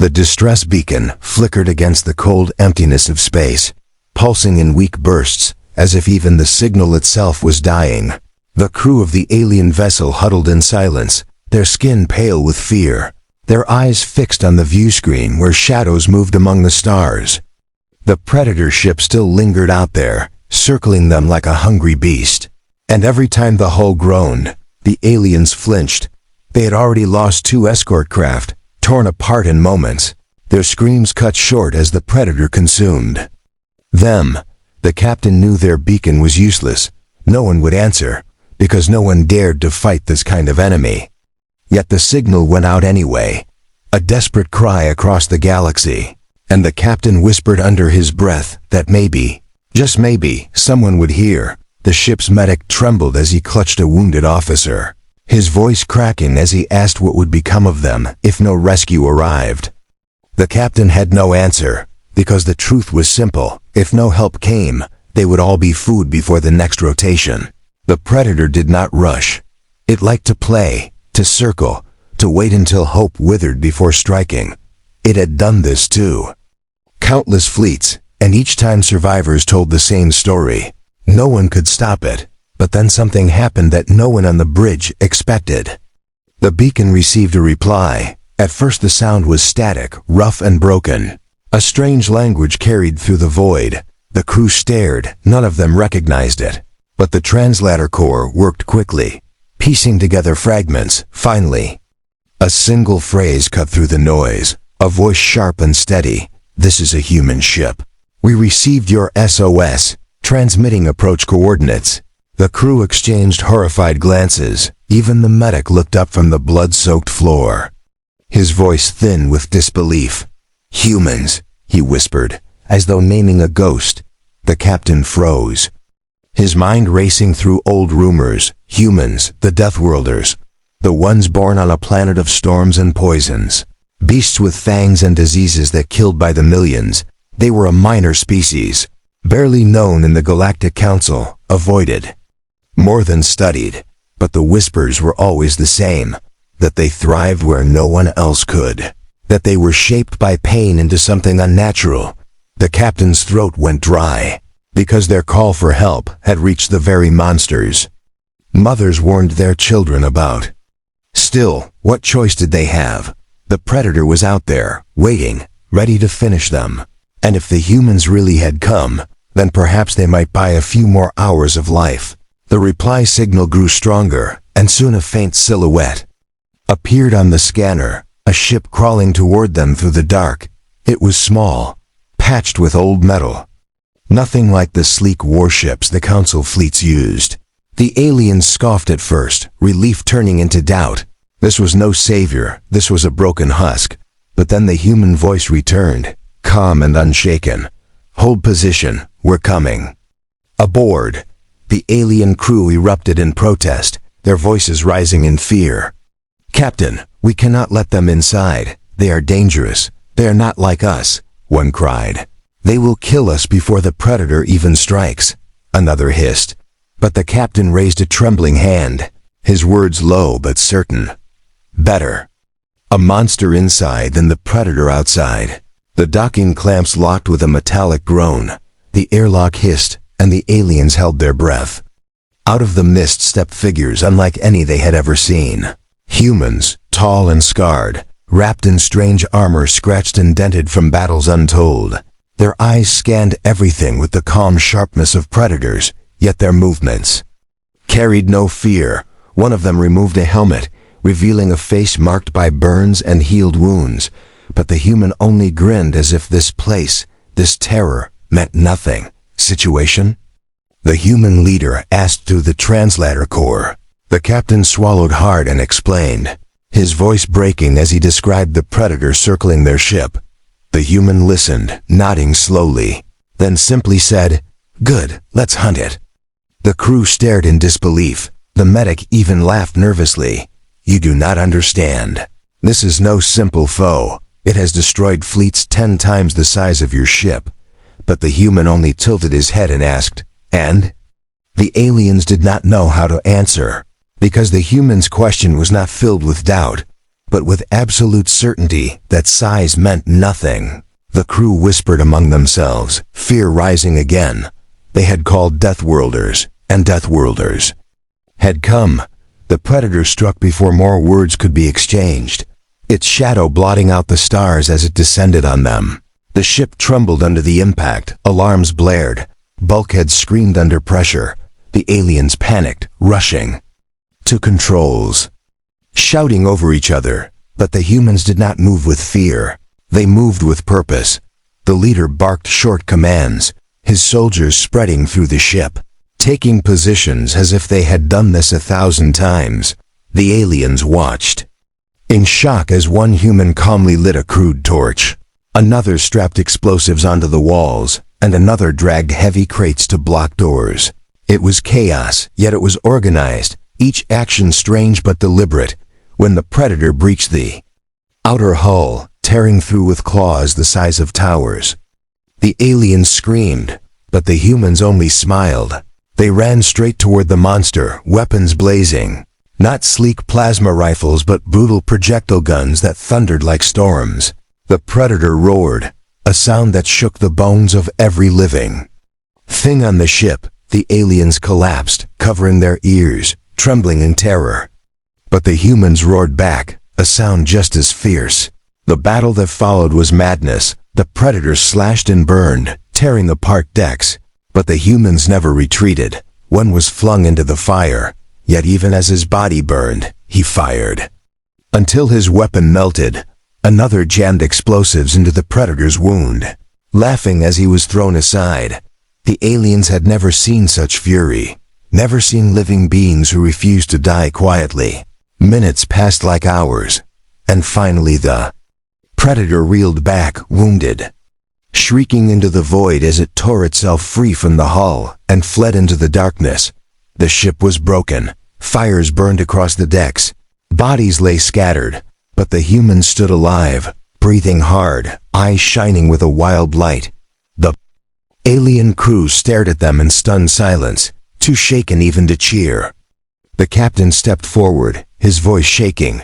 The distress beacon flickered against the cold emptiness of space, pulsing in weak bursts, as if even the signal itself was dying. The crew of the alien vessel huddled in silence, their skin pale with fear, their eyes fixed on the view screen where shadows moved among the stars. The Predator ship still lingered out there, circling them like a hungry beast. And every time the hull groaned, the aliens flinched. They had already lost 2 escort craft, torn apart in moments, their screams cut short as the Predator consumed them. The captain knew their beacon was useless. No one would answer, because no one dared to fight this kind of enemy. Yet the signal went out anyway, a desperate cry across the galaxy, and the captain whispered under his breath that maybe, just maybe, someone would hear. The ship's medic trembled as he clutched a wounded officer, his voice cracking as he asked what would become of them if no rescue arrived. The captain had no answer, because the truth was simple. If no help came, they would all be food before the next rotation. The Predator did not rush. It liked to play, to circle, to wait until hope withered before striking. It had done this too. Countless fleets, and each time survivors told the same story. No one could stop it, but then something happened that no one on the bridge expected. The beacon received a reply. At first the sound was static, rough and broken. A strange language carried through the void. The crew stared, none of them recognized it. But the translator core worked quickly, piecing together fragments. Finally, a single phrase cut through the noise, a voice sharp and steady. "This is a human ship. We received your SOS, transmitting approach coordinates." The crew exchanged horrified glances. Even the medic looked up from the blood-soaked floor, his voice thin with disbelief. "Humans," he whispered, as though naming a ghost. The captain froze, his mind racing through old rumors. Humans, the Deathworlders, the ones born on a planet of storms and poisons, beasts with fangs and diseases that killed by the millions. They were a minor species, barely known in the Galactic Council, avoided, more than studied. But the whispers were always the same, that they thrived where no one else could, that they were shaped by pain into something unnatural. The captain's throat went dry, because their call for help had reached the very monsters mothers warned their children about. Still, what choice did they have? The Predator was out there, waiting, ready to finish them. And if the humans really had come, then perhaps they might buy a few more hours of life. The reply signal grew stronger, and soon a faint silhouette appeared on the scanner, a ship crawling toward them through the dark. It was small, patched with old metal. Nothing like the sleek warships the Council fleets used. The aliens scoffed at first, relief turning into doubt. This was no savior, this was a broken husk. But then the human voice returned, calm and unshaken. "Hold position, we're coming." Aboard, the alien crew erupted in protest, their voices rising in fear. "Captain, we cannot let them inside. They are dangerous. They are not like us," one cried. "They will kill us before the Predator even strikes," another hissed. But the captain raised a trembling hand, his words low but certain. "Better a monster inside than the Predator outside." The docking clamps locked with a metallic groan. The airlock hissed, and the aliens held their breath. Out of the mist stepped figures unlike any they had ever seen. Humans, tall and scarred, wrapped in strange armor scratched and dented from battles untold. Their eyes scanned everything with the calm sharpness of predators, yet their movements carried no fear. One of them removed a helmet, revealing a face marked by burns and healed wounds. But the human only grinned as if this place, this terror, meant nothing. "Situation?" the human leader asked through the translator core. The captain swallowed hard and explained, his voice breaking as he described the Predator circling their ship. The human listened, nodding slowly, then simply said, "Good, let's hunt it." The crew stared in disbelief. The medic even laughed nervously. "You do not understand. This is no simple foe. It has destroyed fleets 10 times the size of your ship." But the human only tilted his head and asked, "And?" The aliens did not know how to answer, because the human's question was not filled with doubt, but with absolute certainty that size meant nothing. The crew whispered among themselves, fear rising again. They had called Deathworlders, and Deathworlders had come. The Predator struck before more words could be exchanged, its shadow blotting out the stars as it descended on them. The ship trembled under the impact, alarms blared, bulkheads screamed under pressure. The aliens panicked, rushing to controls, shouting over each other. But the humans did not move with fear. They moved with purpose. The leader barked short commands, his soldiers spreading through the ship, taking positions as if they had done this 1,000 times. The aliens watched in shock as one human calmly lit a crude torch. Another strapped explosives onto the walls, and another dragged heavy crates to block doors. It was chaos, yet it was organized, each action strange but deliberate. When the Predator breached the outer hull, tearing through with claws the size of towers, the aliens screamed, but the humans only smiled. They ran straight toward the monster, weapons blazing. Not sleek plasma rifles but brutal projectile guns that thundered like storms. The Predator roared, a sound that shook the bones of every living thing on the ship. The aliens collapsed, covering their ears, trembling in terror. But the humans roared back, a sound just as fierce. The battle that followed was madness. The Predator slashed and burned, tearing apart decks. But the humans never retreated. One was flung into the fire, yet even as his body burned, he fired. Until his weapon melted, another jammed explosives into the Predator's wound. Laughing as he was thrown aside, the aliens had never seen such fury, never seen living beings who refused to die quietly. Minutes passed like hours, and finally the Predator reeled back, wounded, shrieking into the void as it tore itself free from the hull and fled into the darkness. The ship was broken, fires burned across the decks, bodies lay scattered, but the humans stood alive, breathing hard, eyes shining with a wild light. The alien crew stared at them in stunned silence, too shaken even to cheer. The captain stepped forward, his voice shaking.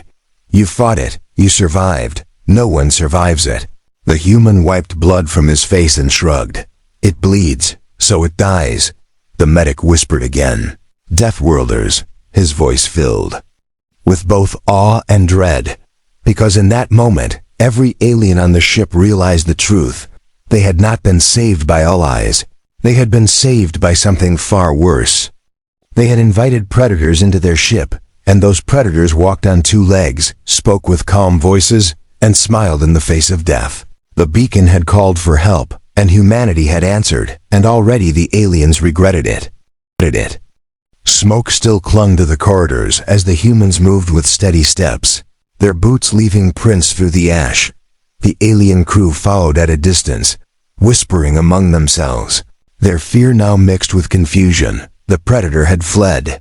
"You fought it, you survived. No one survives it." The human wiped blood from his face and shrugged. "It bleeds, so it dies," the medic whispered again. "Deathworlders," his voice filled with both awe and dread, because in that moment, every alien on the ship realized the truth. They had not been saved by allies. They had been saved by something far worse. They had invited predators into their ship, and those predators walked on two legs, spoke with calm voices, and smiled in the face of death. The beacon had called for help, and humanity had answered, and already the aliens regretted it. Smoke still clung to the corridors as the humans moved with steady steps, their boots leaving prints through the ash. The alien crew followed at a distance, whispering among themselves, their fear now mixed with confusion. The Predator had fled,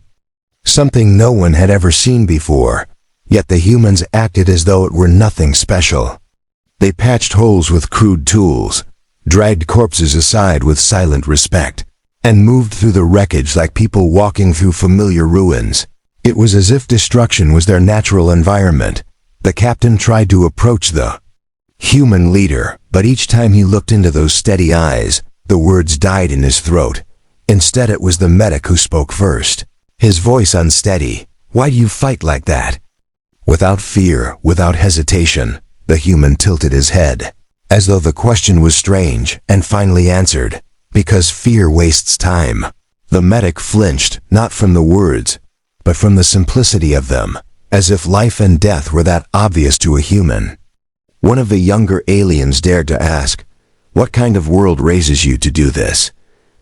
something no one had ever seen before, yet the humans acted as though it were nothing special. They patched holes with crude tools, dragged corpses aside with silent respect, and moved through the wreckage like people walking through familiar ruins. It was as if destruction was their natural environment. The captain tried to approach the human leader, but each time he looked into those steady eyes, the words died in his throat. Instead, it was the medic who spoke first, his voice unsteady. "Why do you fight like that?" Without fear, without hesitation, the human tilted his head, as though the question was strange, and finally answered, "Because fear wastes time." The medic flinched, not from the words, but from the simplicity of them, as if life and death were that obvious to a human. One of the younger aliens dared to ask, "What kind of world raises you to do this?"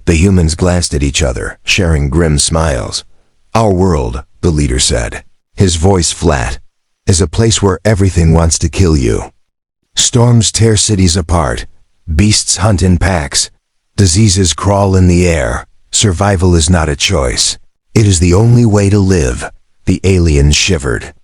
The humans glanced at each other, sharing grim smiles. "Our world," the leader said, his voice flat, "is a place where everything wants to kill you. Storms tear cities apart, beasts hunt in packs, diseases crawl in the air. Survival is not a choice. It is the only way to live." The aliens shivered,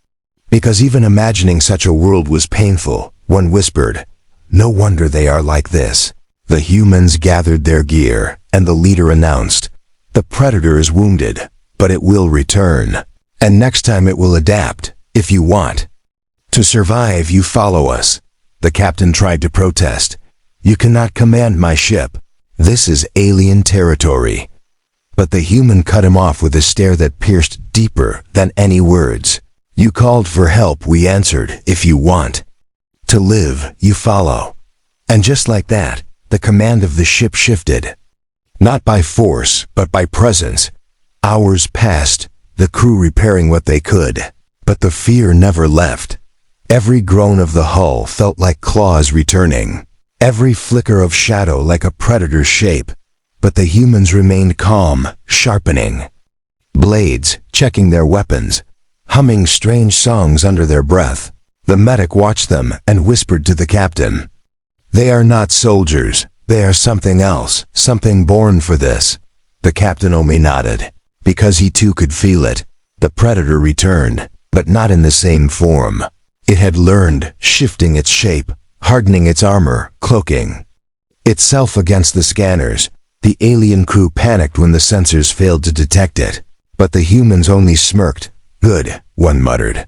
because even imagining such a world was painful. One whispered, "No wonder they are like this." The humans gathered their gear, and the leader announced, "The Predator is wounded, but it will return. And next time it will adapt, if you want." To survive, you follow us. The captain tried to protest. You cannot command my ship. This is alien territory. But the human cut him off with a stare that pierced deeper than any words. You called for help, we answered, if you want. To live, you follow. And just like that, the command of the ship shifted. Not by force, but by presence. Hours passed, the crew repairing what they could. But the fear never left. Every groan of the hull felt like claws returning. Every flicker of shadow like a predator's shape. But the humans remained calm, sharpening blades, checking their weapons, humming strange songs under their breath. The medic watched them and whispered to the captain, "They are not soldiers. They are something else, something born for this." The captain only nodded, because he too could feel it. The predator returned, but not in the same form. It had learned, shifting its shape, hardening its armor, cloaking itself against the scanners. The alien crew panicked when the sensors failed to detect it, but the humans only smirked. "Good," one muttered.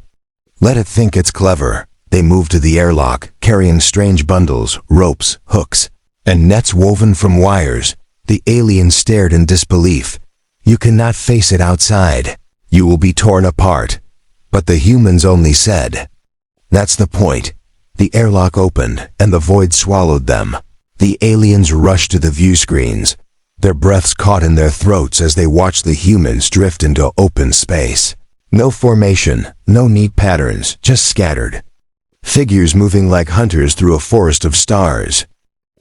"Let it think it's clever." They moved to the airlock, carrying strange bundles, ropes, hooks, and nets woven from wires. The aliens stared in disbelief. "You cannot face it outside. You will be torn apart." But the humans only said, "That's the point." The airlock opened, and the void swallowed them. The aliens rushed to the view screens. Their breaths caught in their throats as they watched the humans drift into open space. No formation, no neat patterns, just scattered figures moving like hunters through a forest of stars.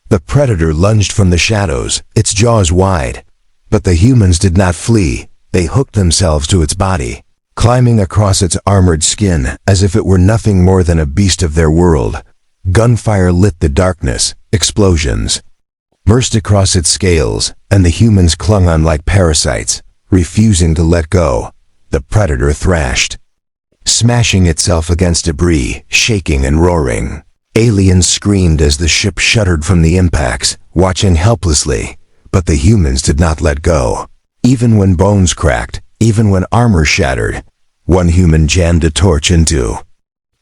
The predator lunged from the shadows, its jaws wide. But the humans did not flee. They hooked themselves to its body, climbing across its armored skin as if it were nothing more than a beast of their world. Gunfire lit the darkness. Explosions burst across its scales, and the humans clung on like parasites, refusing to let go. The predator thrashed, smashing itself against debris, shaking and roaring. Aliens screamed as the ship shuddered from the impacts, watching helplessly. But the humans did not let go. Even when bones cracked, even when armor shattered, one human jammed a torch into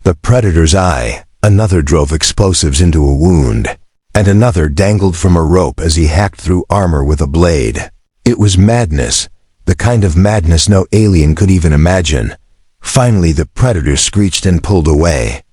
the predator's eye, another drove explosives into a wound, and another dangled from a rope as he hacked through armor with a blade. It was madness, the kind of madness no alien could even imagine. Finally, the predator screeched and pulled away,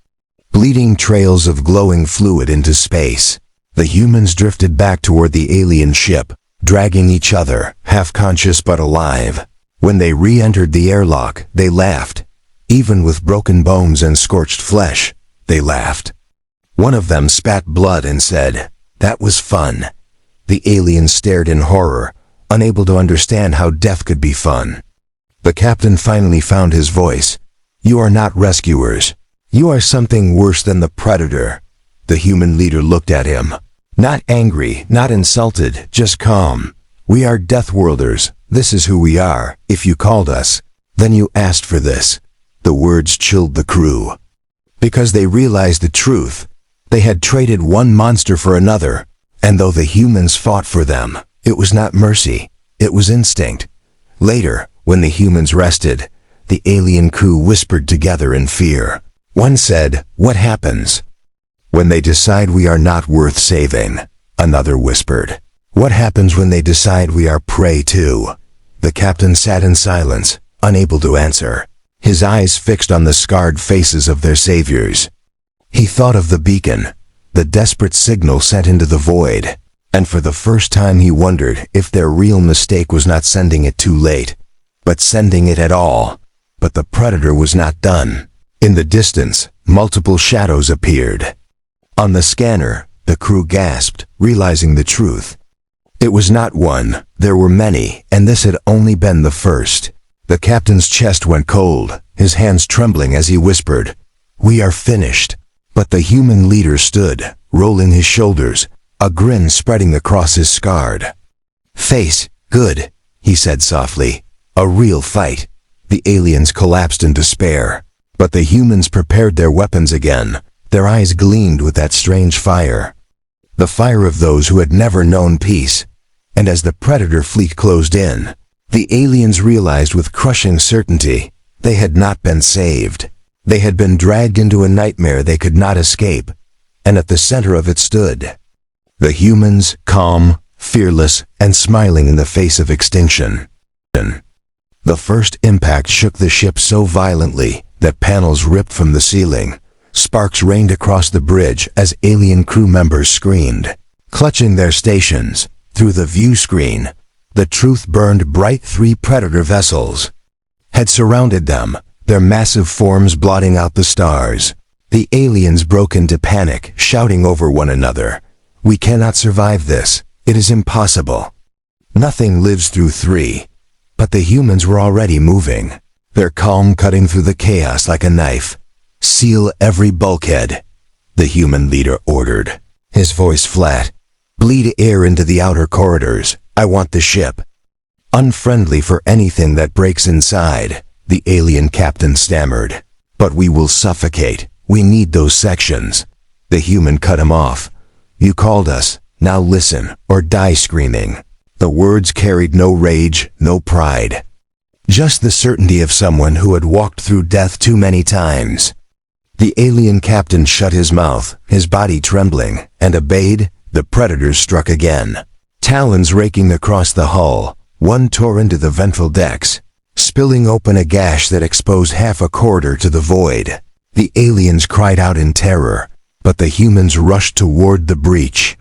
bleeding trails of glowing fluid into space. The humans drifted back toward the alien ship, dragging each other, half-conscious but alive. When they re-entered the airlock, they laughed. Even with broken bones and scorched flesh, they laughed. One of them spat blood and said, "That was fun." The aliens stared in horror, unable to understand how death could be fun. The captain finally found his voice. "You are not rescuers. You are something worse than the predator." The human leader looked at him. Not angry, not insulted, just calm. "We are Deathworlders. This is who we are. If you called us, then you asked for this." The words chilled the crew, because they realized the truth. They had traded one monster for another, and though the humans fought for them, it was not mercy, it was instinct. Later, when the humans rested, the alien crew whispered together in fear. One said, "What happens when they decide we are not worth saving?" Another whispered, "What happens when they decide we are prey too?" The captain sat in silence, unable to answer, his eyes fixed on the scarred faces of their saviors. He thought of the beacon, the desperate signal sent into the void, and for the first time he wondered if their real mistake was not sending it too late, but sending it at all. But the predator was not done. In the distance, multiple shadows appeared. On the scanner, the crew gasped, realizing the truth. It was not one, there were many, and this had only been the first. The captain's chest went cold, his hands trembling as he whispered, "We are finished." But the human leader stood, rolling his shoulders, a grin spreading across his scarred face. "Good," he said softly. "A real fight." The aliens collapsed in despair, but the humans prepared their weapons again. Their eyes gleamed with that strange fire, the fire of those who had never known peace. And as the predator fleet closed in, the aliens realized with crushing certainty they had not been saved. They had been dragged into a nightmare they could not escape, and at the center of it stood the humans, calm, fearless, and smiling in the face of extinction. The first impact shook the ship so violently that panels ripped from the ceiling. Sparks rained across the bridge as alien crew members screamed. Clutching their stations, through the view screen, the truth burned bright. 3 Predator vessels had surrounded them, their massive forms blotting out the stars. The aliens broke into panic, shouting over one another, "We cannot survive this. It is impossible." Nothing lives through 3, but the humans were already moving, their calm cutting through the chaos like a knife. "Seal every bulkhead," the human leader ordered, his voice flat. "Bleed air into the outer corridors. I want the ship unfriendly for anything that breaks inside," the alien captain stammered. "But we will suffocate. We need those sections." The human cut him off. "You called us. Now listen, or die screaming." The words carried no rage, no pride. Just the certainty of someone who had walked through death too many times. The alien captain shut his mouth, his body trembling, and obeyed. The Predators struck again. Talons raking across the hull, one tore into the ventral decks, spilling open a gash that exposed half a corridor to the void. The aliens cried out in terror, but the humans rushed toward the breach.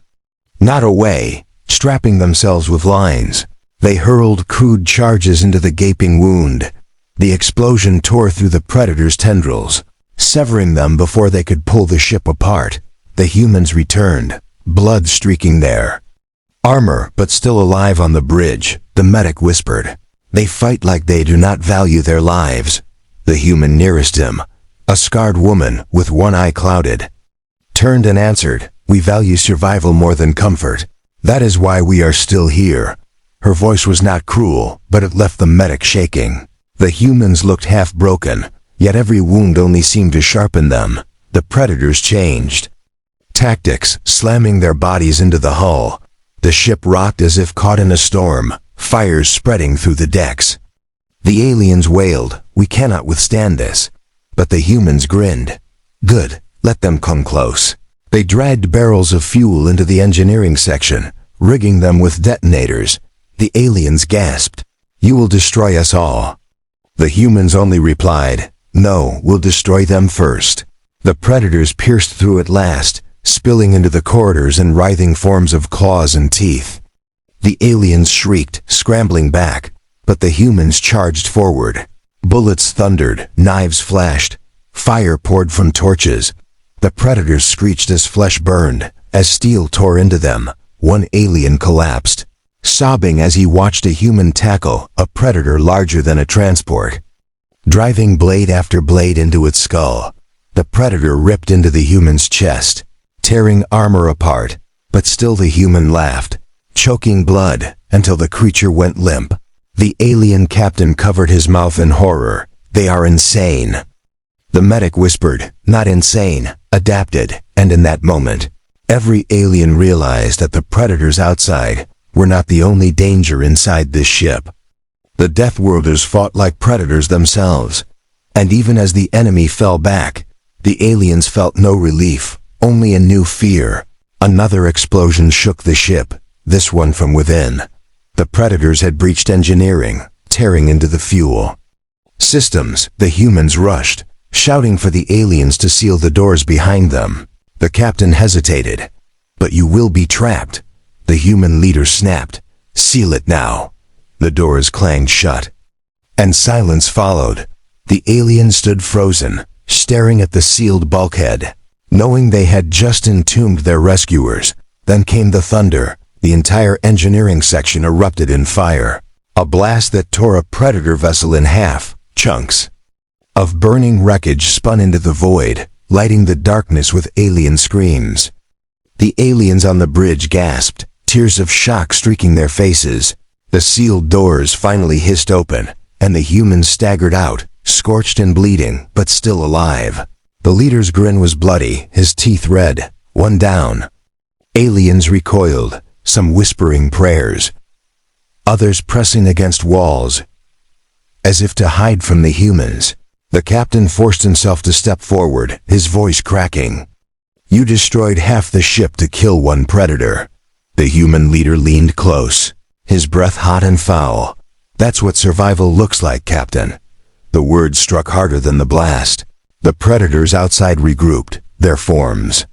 Not away, strapping themselves with lines. They hurled crude charges into the gaping wound. The explosion tore through the Predators' tendrils, severing them before they could pull the ship apart. The humans returned, blood streaking there. "Armor, but still alive on the bridge," the medic whispered. "They fight like they do not value their lives." The human nearest him, a scarred woman with one eye clouded, turned and answered, "We value survival more than comfort. That is why we are still here." Her voice was not cruel, but it left the medic shaking. The humans looked half broken, yet every wound only seemed to sharpen them. The Predators changed tactics, slamming their bodies into the hull. The ship rocked as if caught in a storm, fires spreading through the decks. The aliens wailed, "We cannot withstand this." But the humans grinned. "Good, let them come close." They dragged barrels of fuel into the engineering section, rigging them with detonators. The aliens gasped, "You will destroy us all." The humans only replied, "No, we'll destroy them first." The Predators pierced through at last, spilling into the corridors in writhing forms of claws and teeth. The aliens shrieked, scrambling back, but the humans charged forward. Bullets thundered, knives flashed, fire poured from torches. The Predators screeched as flesh burned, as steel tore into them. One alien collapsed, sobbing as he watched a human tackle a Predator larger than a transport, driving blade after blade into its skull. The Predator ripped into the human's chest, tearing armor apart, but still the human laughed, choking blood until the creature went limp. The alien captain covered his mouth in horror. "They are insane." The medic whispered, "Not insane, adapted," and in that moment, every alien realized that the Predators outside were not the only danger inside this ship. The Deathworlders fought like Predators themselves, and even as the enemy fell back, the aliens felt no relief, only a new fear. Another explosion shook the ship, this one from within. The Predators had breached engineering, tearing into the fuel systems. The humans rushed, shouting for the aliens to seal the doors behind them. The captain hesitated. "But you will be trapped," the human leader snapped. "Seal it now." The doors clanged shut, and silence followed. The aliens stood frozen, staring at the sealed bulkhead, knowing they had just entombed their rescuers. Then came the thunder. The entire engineering section erupted in fire. A blast that tore a Predator vessel in half. Chunks of burning wreckage spun into the void, lighting the darkness with alien screams. The aliens on the bridge gasped, tears of shock streaking their faces. The sealed doors finally hissed open, and the humans staggered out, scorched and bleeding, but still alive. The leader's grin was bloody, his teeth red. One down. Aliens recoiled, some whispering prayers, others pressing against walls, as if to hide from the humans. The captain forced himself to step forward, his voice cracking. "You destroyed half the ship to kill one predator." The human leader leaned close, his breath hot and foul. "That's what survival looks like, Captain." The words struck harder than the blast. The predators outside regrouped, their forms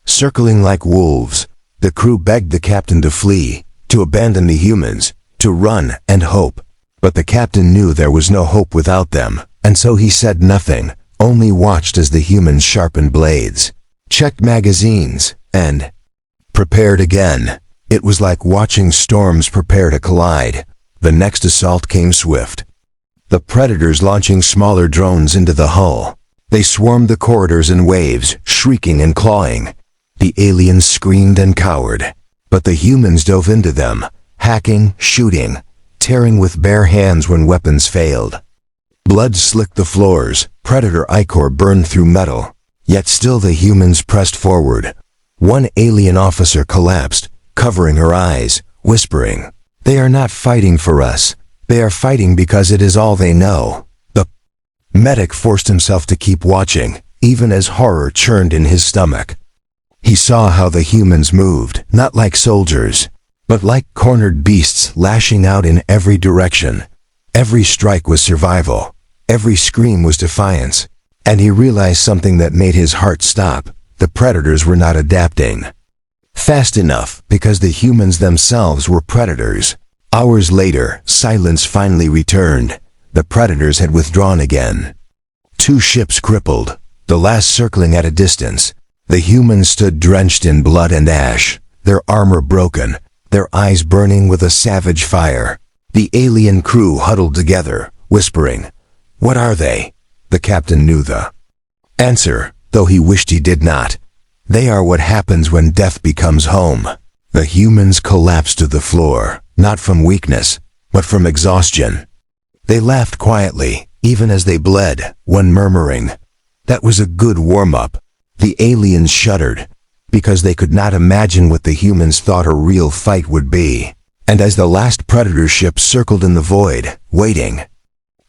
circling like wolves. The crew begged the captain to flee, to abandon the humans, to run and hope. But the captain knew there was no hope without them, and so he said nothing, only watched as the humans sharpened blades, checked magazines, and prepared again. It was like watching storms prepare to collide. The next assault came swift. The predators launching smaller drones into the hull. They swarmed the corridors in waves, shrieking and clawing. The aliens screamed and cowered, but the humans dove into them, hacking, shooting, tearing with bare hands when weapons failed. Blood slicked the floors, predator ichor burned through metal, yet still the humans pressed forward. One alien officer collapsed, covering her eyes, whispering, "They are not fighting for us. They are fighting because it is all they know." The medic forced himself to keep watching, even as horror churned in his stomach. He saw how the humans moved, not like soldiers, but like cornered beasts lashing out in every direction. Every strike was survival. Every scream was defiance. And he realized something that made his heart stop. The predators were not adapting fast enough, because the humans themselves were predators. Hours later, silence finally returned. The predators had withdrawn again. 2 ships crippled, the last circling at a distance. The humans stood drenched in blood and ash, their armor broken, their eyes burning with a savage fire. The alien crew huddled together, whispering, "What are they?" The captain knew the answer, though he wished he did not. They are what happens when death becomes home. The humans collapsed to the floor, not from weakness, but from exhaustion. They laughed quietly, even as they bled, one murmuring, "That was a good warm-up." The aliens shuddered, because they could not imagine what the humans thought a real fight would be. And as the last predator ship circled in the void, waiting,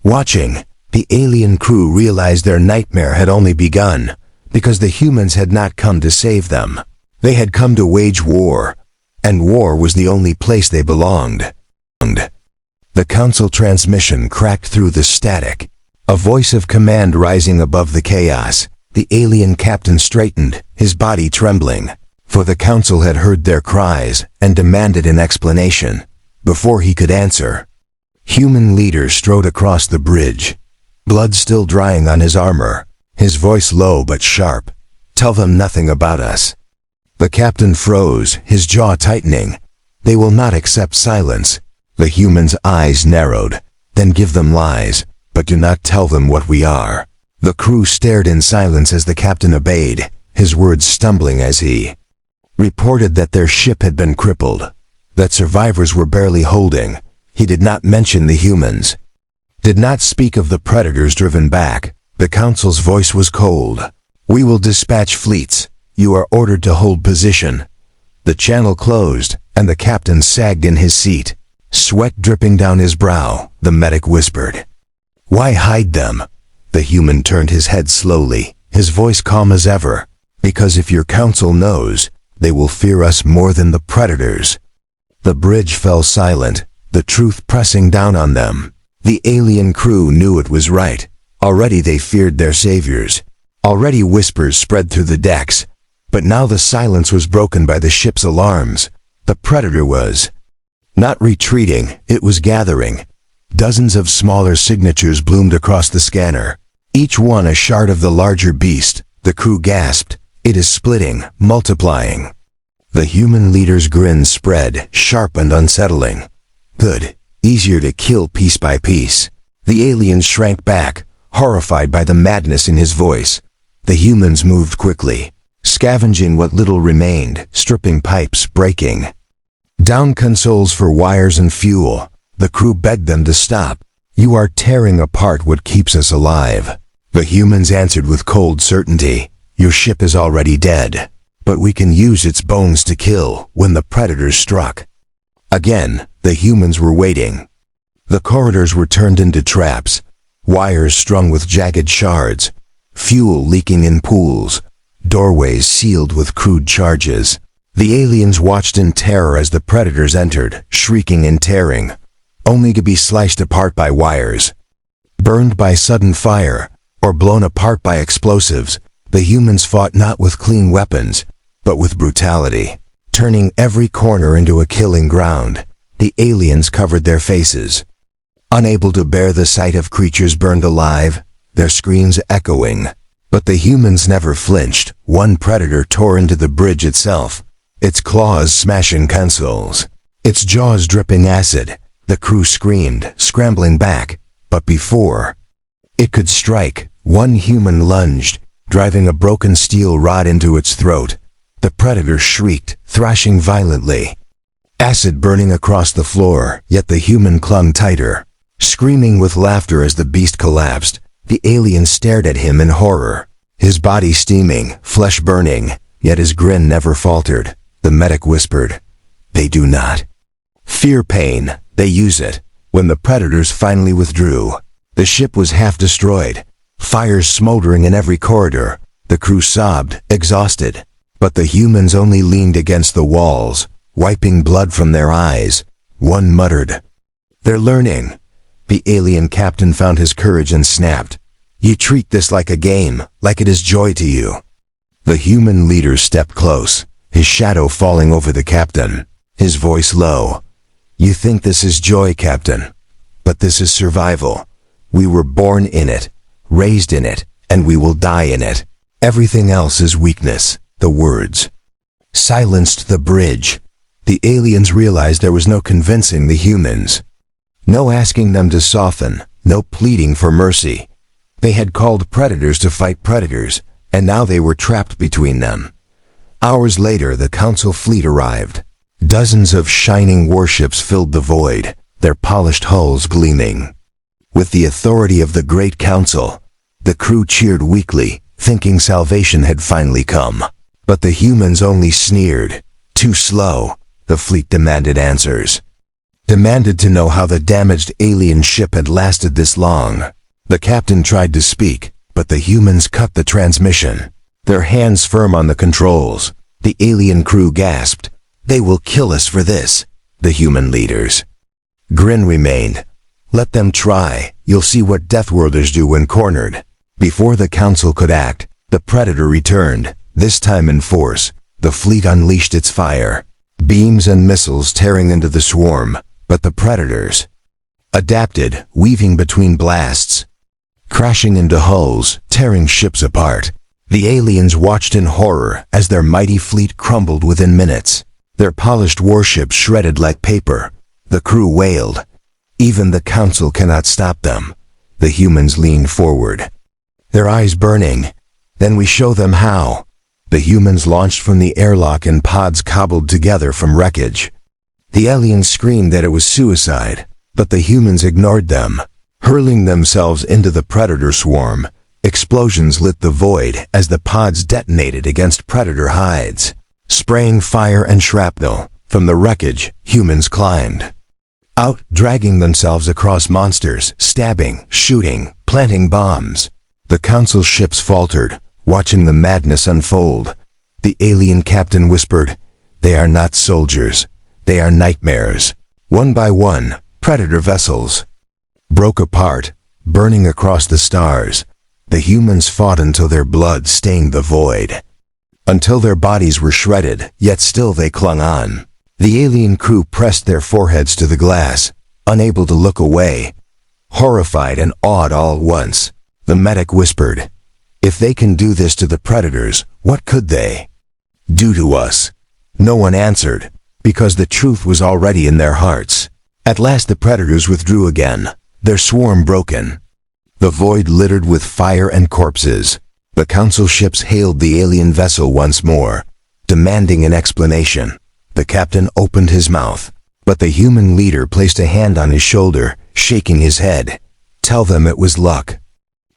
watching, the alien crew realized their nightmare had only begun, because the humans had not come to save them. They had come to wage war, and war was the only place they belonged. The council transmission cracked through the static, a voice of command rising above the chaos. The alien captain straightened, his body trembling, for the council had heard their cries and demanded an explanation. Before he could answer, human leader strode across the bridge, blood still drying on his armor, his voice low but sharp. "Tell them nothing about us." The captain froze, his jaw tightening. "They will not accept silence." The human's eyes narrowed. "Then give them lies, but do not tell them what we are." The crew stared in silence as the captain obeyed, his words stumbling as he reported that their ship had been crippled, that survivors were barely holding. He did not mention the humans, did not speak of the predators driven back. The council's voice was cold. "We will dispatch fleets. You are ordered to hold position." The channel closed, and the captain sagged in his seat, sweat dripping down his brow. The medic whispered, "Why hide them?" The human turned his head slowly, his voice calm as ever. "Because if your council knows, they will fear us more than the predators." The bridge fell silent, the truth pressing down on them. The alien crew knew it was right. Already they feared their saviors. Already whispers spread through the decks. But now the silence was broken by the ship's alarms. The predator was not retreating, it was gathering. Dozens of smaller signatures bloomed across the scanner, each one a shard of the larger beast. The crew gasped. "It is splitting, multiplying." The human leader's grin spread, sharp and unsettling. "Good. Easier to kill piece by piece." The aliens shrank back, horrified by the madness in his voice. The humans moved quickly, scavenging what little remained, stripping pipes, breaking down consoles for wires and fuel. The crew begged them to stop. "You are tearing apart what keeps us alive." The humans answered with cold certainty, "Your ship is already dead, but we can use its bones to kill." When the predators struck again, the humans were waiting. The corridors were turned into traps. Wires strung with jagged shards, fuel leaking in pools, doorways sealed with crude charges. The aliens watched in terror as the predators entered, shrieking and tearing, only to be sliced apart by wires. Burned by sudden fire, or blown apart by explosives, the humans fought not with clean weapons, but with brutality. Turning every corner into a killing ground, the aliens covered their faces. Unable to bear the sight of creatures burned alive, their screams echoing. But the humans never flinched. One predator tore into the bridge itself, its claws smashing consoles, its jaws dripping acid. The crew screamed, scrambling back, but before it could strike, one human lunged, driving a broken steel rod into its throat. The predator shrieked, thrashing violently, acid burning across the floor, yet the human clung tighter. Screaming with laughter as the beast collapsed, the alien stared at him in horror, his body steaming, flesh burning, yet his grin never faltered. The medic whispered, "They do not fear pain, they use it." When the predators finally withdrew, the ship was half destroyed, fires smoldering in every corridor. The crew sobbed, exhausted, but the humans only leaned against the walls, wiping blood from their eyes. One muttered, "They're learning." The alien captain found his courage and snapped, "You treat this like a game, like it is joy to you." The human leader stepped close, his shadow falling over the captain, his voice low. "You think this is joy, Captain, but this is survival. We were born in it, raised in it, and we will die in it. Everything else is weakness." The words silenced the bridge. The aliens realized there was no convincing the humans. No asking them to soften, no pleading for mercy. They had called predators to fight predators, and now they were trapped between them. Hours later, the Council fleet arrived. Dozens of shining warships filled the void, their polished hulls gleaming. With the authority of the Great Council, the crew cheered weakly, thinking salvation had finally come. But the humans only sneered. Too slow. The fleet demanded answers. Demanded to know how the damaged alien ship had lasted this long. The captain tried to speak, but the humans cut the transmission, their hands firm on the controls. The alien crew gasped, "They will kill us for this." The human leaders' grin remained. "Let them try. You'll see what Deathworlders do when cornered." Before the council could act, the predator returned, this time in force. The fleet unleashed its fire, beams and missiles tearing into the swarm. But the predators adapted, weaving between blasts, crashing into hulls, tearing ships apart. The aliens watched in horror as their mighty fleet crumbled within minutes, their polished warships shredded like paper. The crew wailed, "Even the council cannot stop them." The humans leaned forward, their eyes burning. "Then we show them how." The humans launched from the airlock in pods cobbled together from wreckage. The aliens screamed that it was suicide, but the humans ignored them, hurling themselves into the predator swarm. Explosions lit the void as the pods detonated against predator hides, spraying fire and shrapnel. From the wreckage, humans climbed out, dragging themselves across monsters, stabbing, shooting, planting bombs. The council ships faltered, watching the madness unfold. The alien captain whispered, "They are not soldiers. They are nightmares." One by one, predator vessels broke apart, burning across the stars. The humans fought until their blood stained the void, until their bodies were shredded, yet still they clung on. The alien crew pressed their foreheads to the glass, unable to look away, horrified and awed all at once. The medic whispered, "If they can do this to the predators, what could they do to us?" No one answered, because the truth was already in their hearts. At last the predators withdrew again, their swarm broken, the void littered with fire and corpses. The council ships hailed the alien vessel once more, demanding an explanation. The captain opened his mouth, but the human leader placed a hand on his shoulder, shaking his head. "Tell them it was luck,"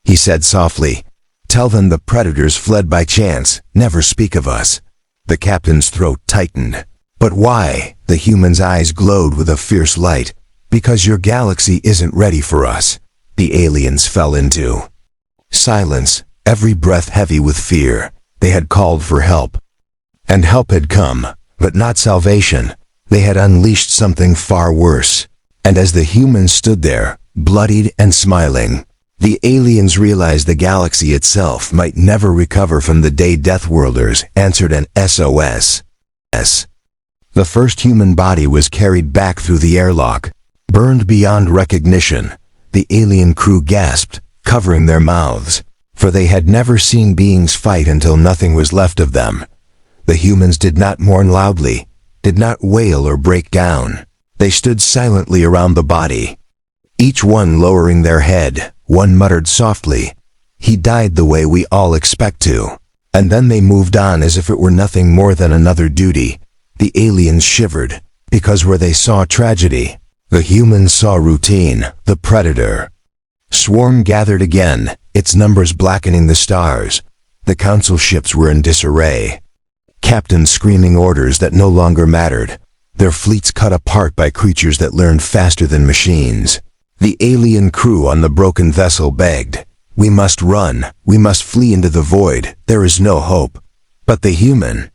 he said softly. "Tell them the predators fled by chance. Never speak of us." The captain's throat tightened. "But why?" The human's eyes glowed with a fierce light. "Because your galaxy isn't ready for us. The aliens fell into silence, every breath heavy with fear. They had called for help. And help had come, but not salvation. They had unleashed something far worse. And as the humans stood there, bloodied and smiling, the aliens realized the galaxy itself might never recover from the day Deathworlders answered an SOS. The first human body was carried back through the airlock, burned beyond recognition. The alien crew gasped, covering their mouths, for they had never seen beings fight until nothing was left of them. The humans did not mourn loudly, did not wail or break down. They stood silently around the body, each one lowering their head. One muttered softly, "He died the way we all expect to." And then they moved on as if it were nothing more than another duty. The aliens shivered, because where they saw tragedy, the humans saw routine. The predator swarm gathered again, its numbers blackening the stars. The council ships were in disarray, captains screaming orders that no longer mattered, their fleets cut apart by creatures that learned faster than machines. The alien crew on the broken vessel begged, "We must run, we must flee into the void, there is no hope." But the human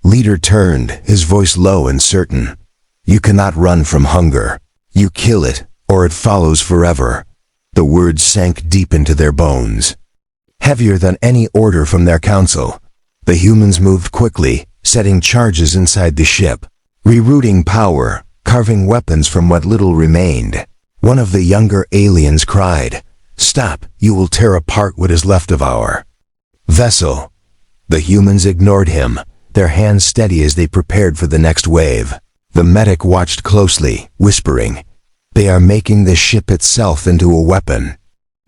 leader turned, his voice low and certain. "You cannot run from hunger. You kill it, or it follows forever." The words sank deep into their bones, heavier than any order from their council. The humans moved quickly, setting charges inside the ship, rerouting power, carving weapons from what little remained. One of the younger aliens cried, "Stop, you will tear apart what is left of our vessel." The humans ignored him, their hands steady as they prepared for the next wave. The medic watched closely, whispering, "They are making the ship itself into a weapon."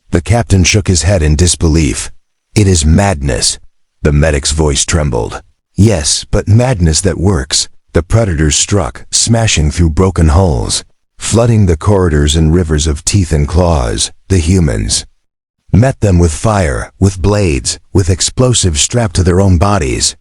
The captain shook his head in disbelief. "It is madness." The medic's voice trembled. "Yes, but madness that works." The predators struck, smashing through broken hulls, flooding the corridors and rivers of teeth and claws. The humans met them with fire, with blades, with explosives strapped to their own bodies.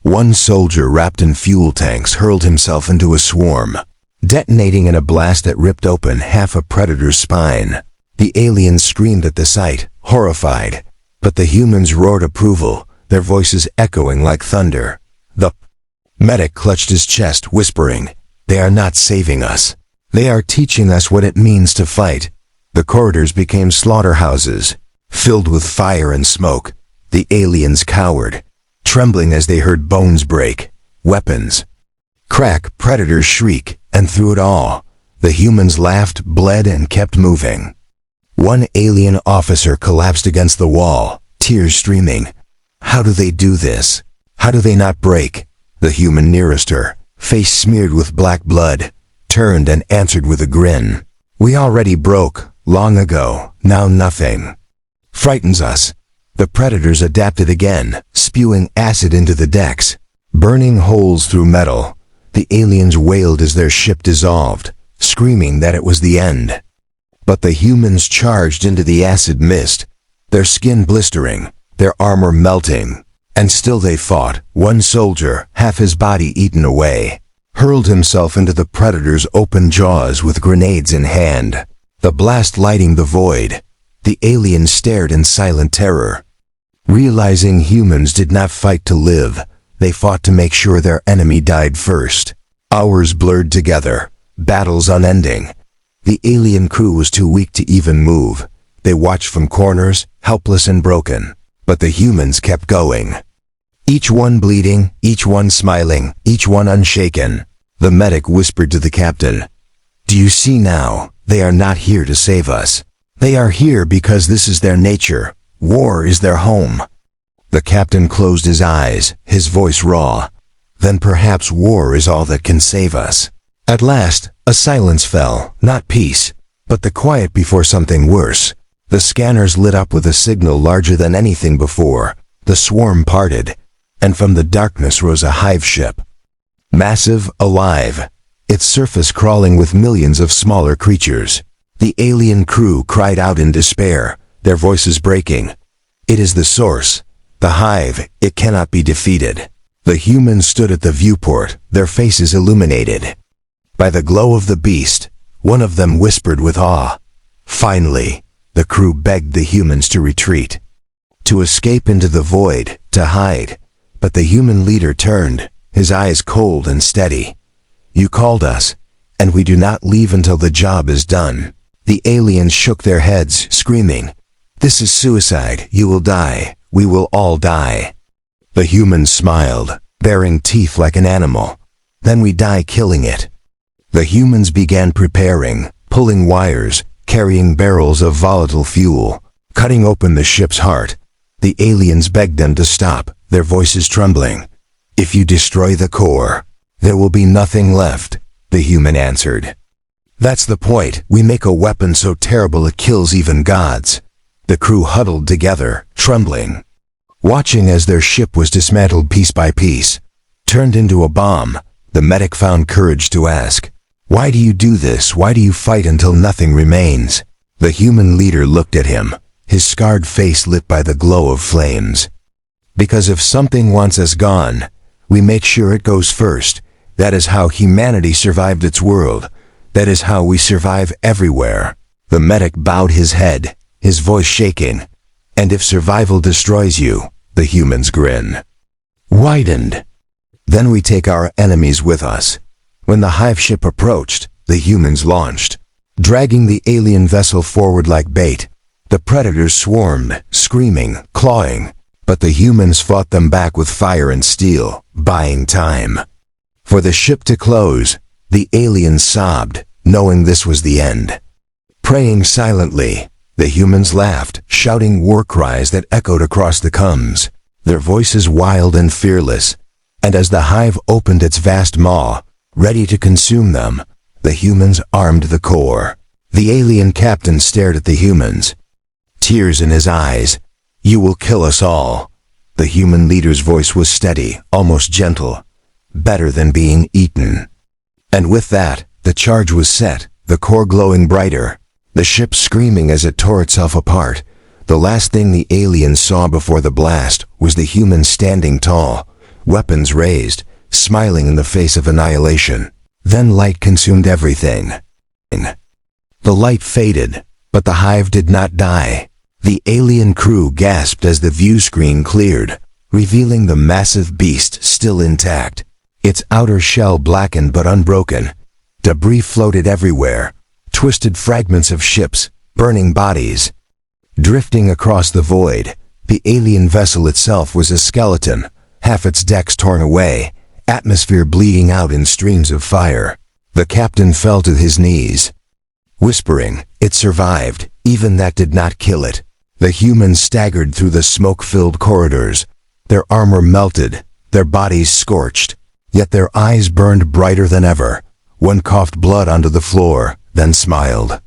One soldier wrapped in fuel tanks hurled himself into a swarm, detonating in a blast that ripped open half a predator's spine. The aliens screamed at the sight, horrified, but the humans roared approval, their voices echoing like thunder. The medic clutched his chest, whispering, "They are not saving us. They are teaching us what it means to fight." The corridors became slaughterhouses, filled with fire and smoke. The aliens cowered, trembling as they heard bones break, weapons crack, predators shriek, and through it all, the humans laughed, bled, and kept moving. One alien officer collapsed against the wall, tears streaming. "How do they do this? How do they not break?" The human nearest her, face smeared with black blood, turned and answered with a grin. "We already broke, long ago, now nothing frightens us." The predators adapted again, spewing acid into the decks, burning holes through metal. The aliens wailed as their ship dissolved, screaming that it was the end. But the humans charged into the acid mist, their skin blistering, their armor melting, and still they fought. One soldier, half his body eaten away, hurled himself into the predator's open jaws with grenades in hand, the blast lighting the void. The aliens stared in silent terror, realizing humans did not fight to live, they fought to make sure their enemy died first. Hours blurred together, battles unending. The alien crew was too weak to even move. They watched from corners, helpless and broken, but the humans kept going. Each one bleeding, each one smiling, each one unshaken. The medic whispered to the captain, "Do you see now? They are not here to save us. They are here because this is their nature. War is their home." The captain closed his eyes, his voice raw. "Then perhaps war is all that can save us." At last, a silence fell, not peace, but the quiet before something worse. The scanners lit up with a signal larger than anything before. The swarm parted, and from the darkness rose a hive ship. Massive, alive, its surface crawling with millions of smaller creatures. The alien crew cried out in despair, their voices breaking. "It is the source, the hive, it cannot be defeated." The humans stood at the viewport, their faces illuminated by the glow of the beast. One of them whispered with awe, "Finally, The crew begged the humans to retreat, to escape into the void, to hide. But the human leader turned, his eyes cold and steady. "You called us, and we do not leave until the job is done." The aliens shook their heads, screaming, "This is suicide. You will die. We will all die." The humans smiled, baring teeth like an animal. "Then we die killing it." The humans began preparing, pulling wires, carrying barrels of volatile fuel, cutting open the ship's heart. The aliens begged them to stop, their voices trembling. "If you destroy the core, there will be nothing left," the human answered. "That's the point. We make a weapon so terrible it kills even gods." The crew huddled together, trembling, watching as their ship was dismantled piece by piece, turned into a bomb. The medic found courage to ask, "Why do you do this? Why do you fight until nothing remains?" The human leader looked at him, his scarred face lit by the glow of flames. "Because if something wants us gone, we make sure it goes first. That is how humanity survived its world. That is how we survive everywhere." The medic bowed his head, his voice shaking. "And if survival destroys you," the human's grin widened, "then we take our enemies with us." When the hive ship approached, the humans launched, dragging the alien vessel forward like bait. The predators swarmed, screaming, clawing, but the humans fought them back with fire and steel, buying time. For the ship to close, the aliens sobbed, knowing this was the end. Praying silently, the humans laughed, shouting war cries that echoed across the coms, their voices wild and fearless. And as the hive opened its vast maw, ready to consume them, the humans armed the core. The alien captain stared at the humans, tears in his eyes. "You will kill us all." The human leader's voice was steady, almost gentle. "Better than being eaten." And with that, the charge was set, the core glowing brighter, the ship screaming as it tore itself apart. The last thing the aliens saw before the blast was the humans standing tall, weapons raised, smiling in the face of annihilation. Then light consumed everything. The light faded, but the hive did not die. The alien crew gasped as the view screen cleared, revealing the massive beast still intact, its outer shell blackened but unbroken. Debris floated everywhere, twisted fragments of ships, burning bodies. Drifting across the void, the alien vessel itself was a skeleton, half its decks torn away, atmosphere bleeding out in streams of fire. The captain fell to his knees, whispering, "It survived, even that did not kill it." The humans staggered through the smoke-filled corridors, their armor melted, their bodies scorched, yet their eyes burned brighter than ever. One coughed blood onto the floor, then smiled.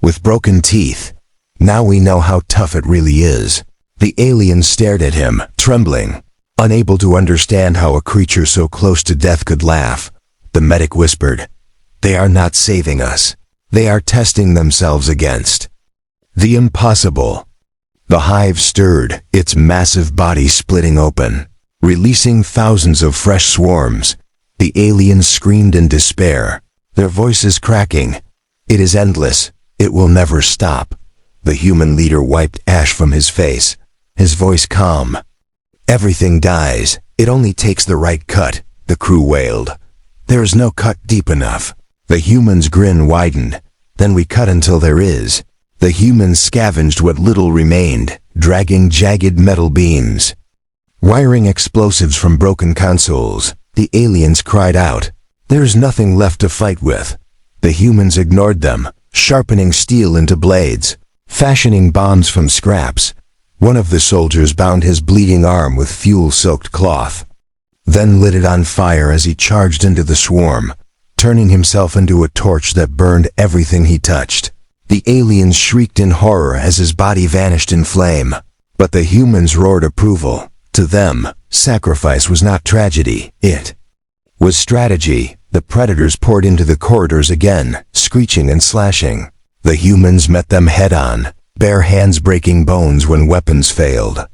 With broken teeth, "Now we know how tough it really is." The aliens stared at him, trembling, unable to understand how a creature so close to death could laugh. The medic whispered, "They are not saving us. They are testing themselves against the impossible." The hive stirred, its massive body splitting open, releasing thousands of fresh swarms. The aliens screamed in despair, their voices cracking. "It is endless. It will never stop." The human leader wiped ash from his face, his voice calm. "Everything dies. It only takes the right cut," the crew wailed. "There is no cut deep enough." The human's grin widened. "Then we cut until there is." The humans scavenged what little remained, dragging jagged metal beams, wiring explosives from broken consoles. The aliens cried out, "There is nothing left to fight with." The humans ignored them, sharpening steel into blades, fashioning bombs from scraps. One of the soldiers bound his bleeding arm with fuel-soaked cloth, then lit it on fire as he charged into the swarm, turning himself into a torch that burned everything he touched. The aliens shrieked in horror as his body vanished in flame, but the humans roared approval. To them, sacrifice was not tragedy, it was strategy. The predators poured into the corridors again, screeching and slashing. The humans met them head-on, bare hands breaking bones when weapons failed,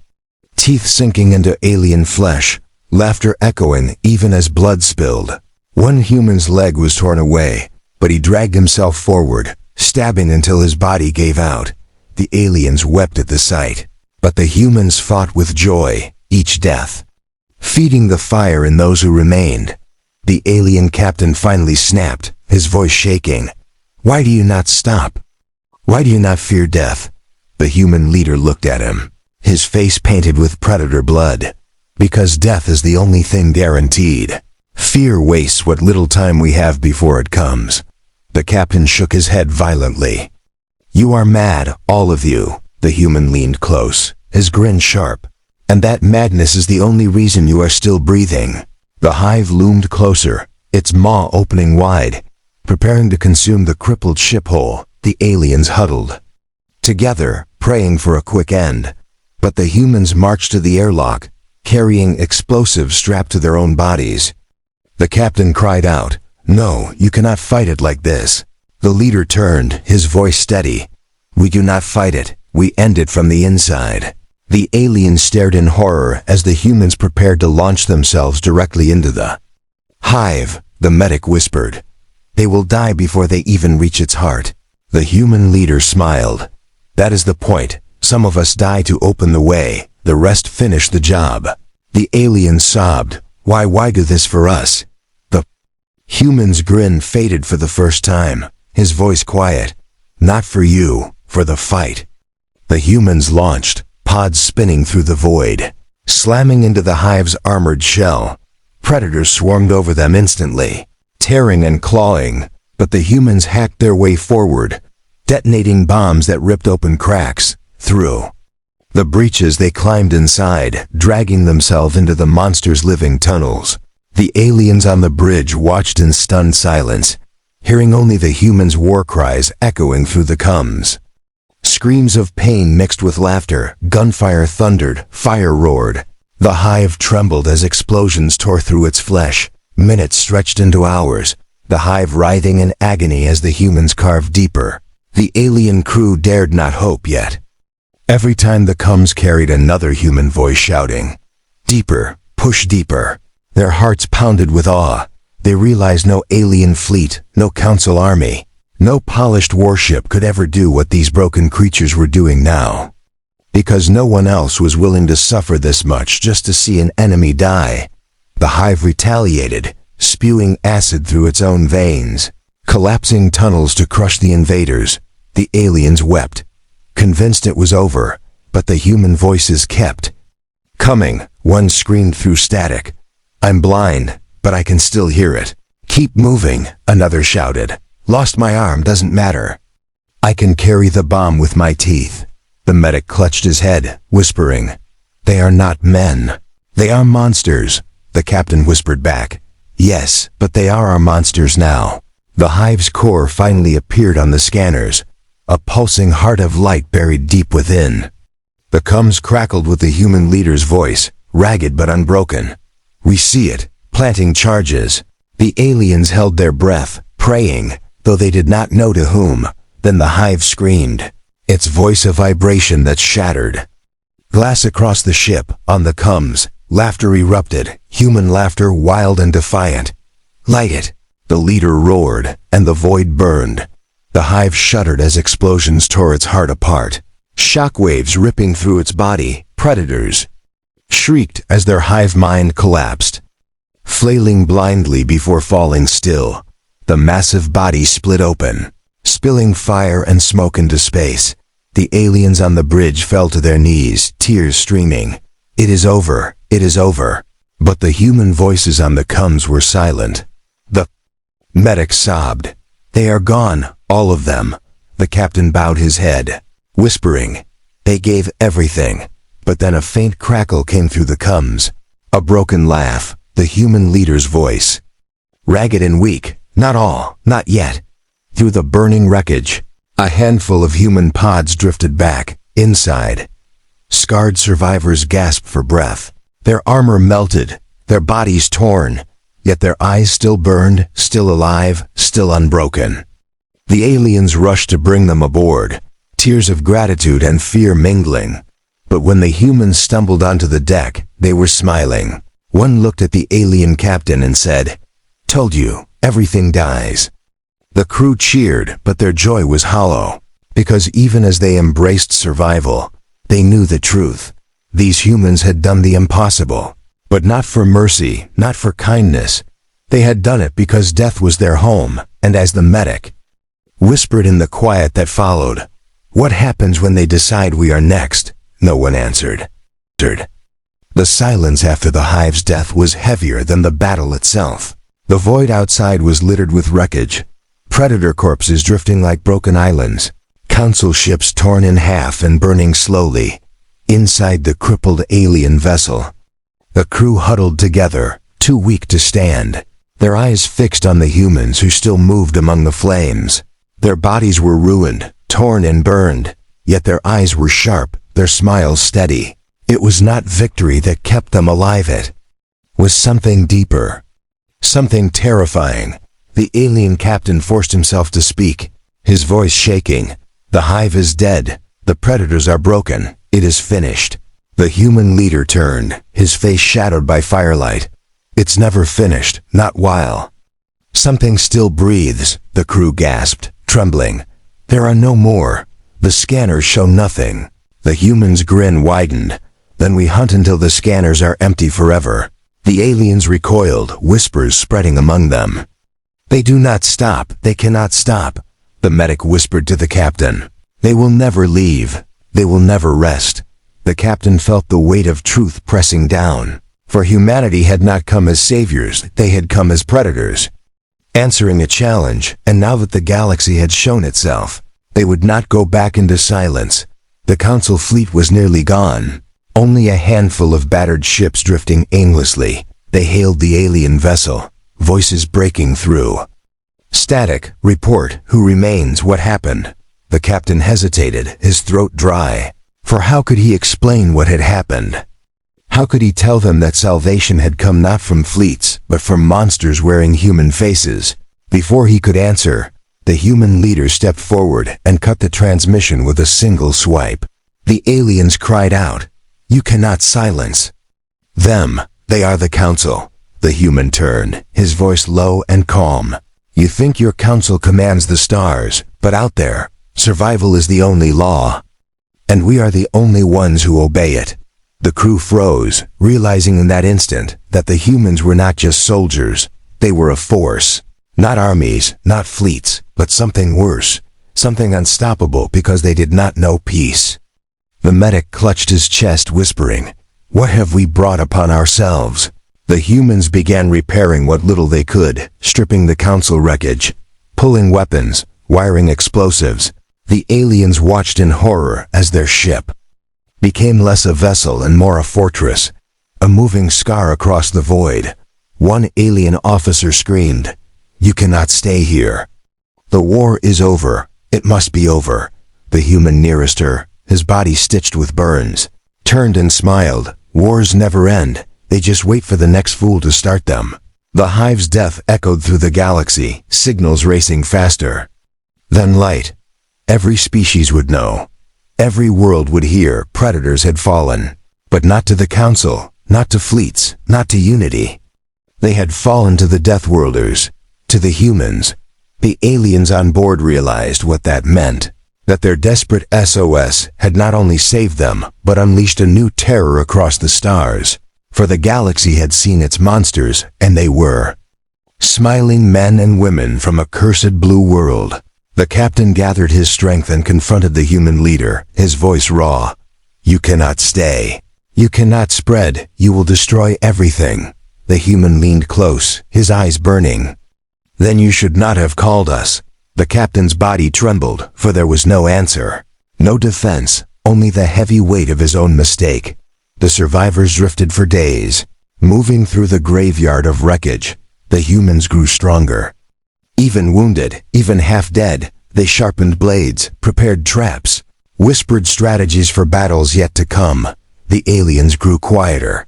teeth sinking into alien flesh, laughter echoing even as blood spilled. One human's leg was torn away, but he dragged himself forward, stabbing until his body gave out. The aliens wept at the sight, but the humans fought with joy, each death feeding the fire in those who remained. The alien captain finally snapped, his voice shaking. "Why do you not stop? Why do you not fear death?" The human leader looked at him, his face painted with predator blood. "Because death is the only thing guaranteed. Fear wastes what little time we have before it comes." The captain shook his head violently. "You are mad, all of you." The human leaned close, his grin sharp. "And that madness is the only reason you are still breathing." The hive loomed closer, its maw opening wide, preparing to consume the crippled ship whole. The aliens huddled together, praying for a quick end. But the humans marched to the airlock, carrying explosives strapped to their own bodies. The captain cried out, "No, you cannot fight it like this." The leader turned, his voice steady. "We do not fight it, we end it from the inside." The aliens stared in horror as the humans prepared to launch themselves directly into the hive. The medic whispered, "They will die before they even reach its heart." The human leader smiled. "That is the point. Some of us die to open the way, the rest finish the job." The aliens sobbed, Why do this for us?" The human's grin faded for the first time, his voice quiet. "Not for you, for the fight." The humans launched, pods spinning through the void, slamming into the hive's armored shell. Predators swarmed over them instantly, tearing and clawing, but the humans hacked their way forward, detonating bombs that ripped open cracks. Through the breaches they climbed inside, dragging themselves into the monster's living tunnels. The aliens on the bridge watched in stunned silence, hearing only the humans' war cries echoing through the comms. Screams of pain mixed with laughter, gunfire thundered, fire roared. The hive trembled as explosions tore through its flesh. Minutes stretched into hours, the hive writhing in agony as the humans carved deeper. The alien crew dared not hope yet. Every time the comms carried another human voice shouting, "Deeper, push deeper." Their hearts pounded with awe. They realized no alien fleet, no council army, no polished warship could ever do what these broken creatures were doing now. Because no one else was willing to suffer this much just to see an enemy die. The hive retaliated, spewing acid through its own veins, collapsing tunnels to crush the invaders. The aliens wept, convinced it was over, but the human voices kept coming. One screamed through static, "I'm blind, but I can still hear it." "Keep moving," another shouted. "Lost my arm, doesn't matter. I can carry the bomb with my teeth." The medic clutched his head, whispering, "They are not men. They are monsters." The captain whispered back, "Yes, but they are our monsters now." The hive's core finally appeared on the scanners, a pulsing heart of light buried deep within. The comms crackled with the human leader's voice, ragged but unbroken. "We see it, planting charges." The aliens held their breath, praying, though they did not know to whom. Then the hive screamed, its voice a vibration that shattered glass across the ship. On the comms, laughter erupted, human laughter wild and defiant. "Light it!" the leader roared, and the void burned. The hive shuddered as explosions tore its heart apart. Shockwaves ripping through its body, predators shrieked as their hive mind collapsed, flailing blindly before falling still. The massive body split open, spilling fire and smoke into space. The aliens on the bridge fell to their knees, tears streaming. "It is over, it is over." But the human voices on the comms were silent. The medic sobbed, "They are gone, all of them." The captain bowed his head, whispering, "They gave everything." But then a faint crackle came through the comms. A broken laugh, the human leader's voice. Ragged and weak, "Not all, not yet." Through the burning wreckage, a handful of human pods drifted back. Inside, scarred survivors gasped for breath. Their armor melted, their bodies torn, yet their eyes still burned, still alive, still unbroken. The aliens rushed to bring them aboard, tears of gratitude and fear mingling. But when the humans stumbled onto the deck, they were smiling. One looked at the alien captain and said, "Told you, everything dies." The crew cheered, but their joy was hollow. Because even as they embraced survival, they knew the truth. These humans had done the impossible. But not for mercy, not for kindness. They had done it because death was their home, and as the medic whispered in the quiet that followed, "What happens when they decide we are next?" No one answered. The silence after the hive's death was heavier than the battle itself. The void outside was littered with wreckage, predator corpses drifting like broken islands, council ships torn in half and burning slowly. Inside the crippled alien vessel, the crew huddled together, too weak to stand, their eyes fixed on the humans who still moved among the flames. Their bodies were ruined, torn and burned, yet their eyes were sharp, their smiles steady. It was not victory that kept them alive, it was something deeper, something terrifying. The alien captain forced himself to speak, his voice shaking. "The hive is dead. The predators are broken. It is finished." The human leader turned, his face shadowed by firelight. "It's never finished, not while something still breathes," the crew gasped, trembling. "There are no more. The scanners show nothing." The human's grin widened. "Then we hunt until the scanners are empty forever." The aliens recoiled, whispers spreading among them. "They do not stop. They cannot stop," the medic whispered to the captain. "They will never leave. They will never rest." The captain felt the weight of truth pressing down. For humanity had not come as saviors, they had come as predators, answering a challenge, and now that the galaxy had shown itself, they would not go back into silence. The council fleet was nearly gone. Only a handful of battered ships drifting aimlessly. They hailed the alien vessel, voices breaking through. "Static, report, who remains, what happened?" The captain hesitated, his throat dry. For how could he explain what had happened? How could he tell them that salvation had come not from fleets, but from monsters wearing human faces? Before he could answer, the human leader stepped forward and cut the transmission with a single swipe. The aliens cried out, "You cannot silence them. They are the council." The human turned, his voice low and calm. "You think your council commands the stars, but out there, survival is the only law. And we are the only ones who obey it." The crew froze, realizing in that instant that the humans were not just soldiers, they were a force. Not armies, not fleets, but something worse, something unstoppable because they did not know peace. The medic clutched his chest, whispering, "What have we brought upon ourselves?" The humans began repairing what little they could, stripping the council wreckage, pulling weapons, wiring explosives. The aliens watched in horror as their ship became less a vessel and more a fortress, a moving scar across the void. One alien officer screamed, "You cannot stay here. The war is over. It must be over." The human nearest her, his body stitched with burns, turned and smiled. "Wars never end. They just wait for the next fool to start them." The hive's death echoed through the galaxy, signals racing faster. Then light. Every species would know. Every world would hear predators had fallen. But not to the council, not to fleets, not to unity. They had fallen to the Deathworlders, to the humans. The aliens on board realized what that meant. That their desperate SOS had not only saved them, but unleashed a new terror across the stars. For the galaxy had seen its monsters, and they were smiling men and women from a cursed blue world. The captain gathered his strength and confronted the human leader, his voice raw. "You cannot stay. You cannot spread. You will destroy everything." The human leaned close, his eyes burning. "Then you should not have called us." The captain's body trembled, for there was no answer. No defense, only the heavy weight of his own mistake. The survivors drifted for days, moving through the graveyard of wreckage. The humans grew stronger. Even wounded, even half dead, they sharpened blades, prepared traps, whispered strategies for battles yet to come. The aliens grew quieter,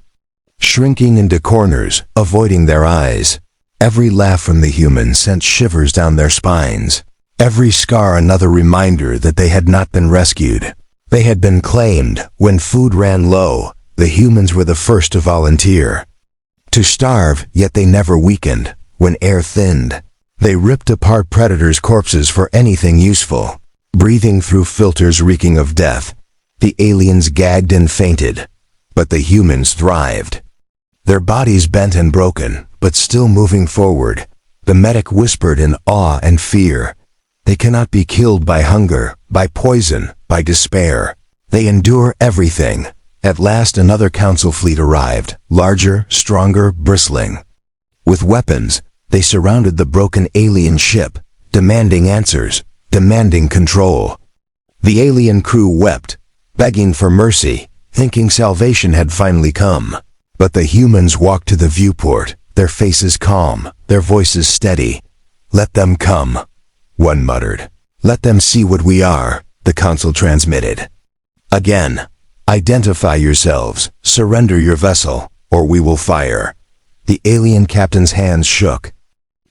shrinking into corners, avoiding their eyes. Every laugh from the humans sent shivers down their spines. Every scar another reminder that they had not been rescued. They had been claimed. When food ran low, the humans were the first to volunteer. To starve, yet they never weakened. When air thinned, they ripped apart predators' corpses for anything useful. breathing through filters reeking of death. The aliens gagged and fainted, but the humans thrived. Their bodies bent and broken, but still moving forward. The medic whispered in awe and fear. They cannot be killed by hunger, by poison, by despair. They endure everything. At last another council fleet arrived, larger, stronger, bristling. With weapons, they surrounded the broken alien ship, demanding answers, demanding control. The alien crew wept, begging for mercy, thinking salvation had finally come. But the humans walked to the viewport, their faces calm, their voices steady. "Let them come," one muttered. "Let them see what we are," the council transmitted. Again, "Identify yourselves, surrender your vessel, or we will fire." The alien captain's hands shook.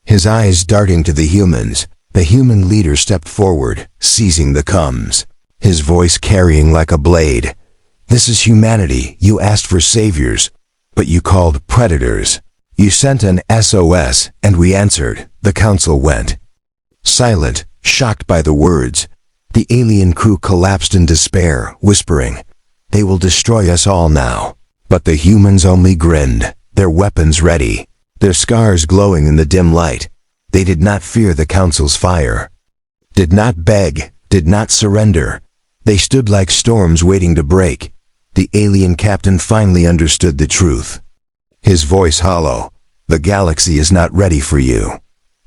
His eyes darting to the humans, the human leader stepped forward, seizing the comms, his voice carrying like a blade. "This is humanity. You asked for saviors, but you called predators. You sent an SOS, and we answered." The council went silent, shocked by the words. The alien crew collapsed in despair, whispering, "They will destroy us all now." But the humans only grinned, their weapons ready, their scars glowing in the dim light. They did not fear the council's fire, did not beg, did not surrender. They stood like storms waiting to break. The alien captain finally understood the truth. His voice hollow. "The galaxy is not ready for you."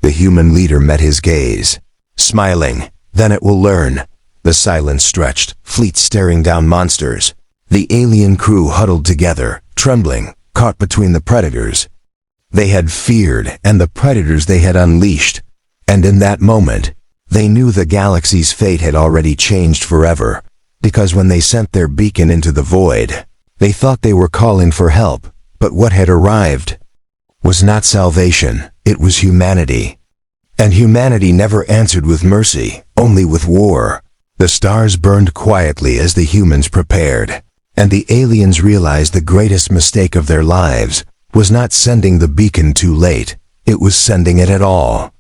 The human leader met his gaze, smiling. "Then it will learn." The silence stretched, fleets staring down monsters. The alien crew huddled together, trembling, caught between the predators they had feared and the predators they had unleashed. And in that moment, they knew the galaxy's fate had already changed forever, because when they sent their beacon into the void, they thought they were calling for help, but what had arrived was not salvation, it was humanity. And humanity never answered with mercy, only with war. The stars burned quietly as the humans prepared, and the aliens realized the greatest mistake of their lives was not sending the beacon too late, it was sending it at all.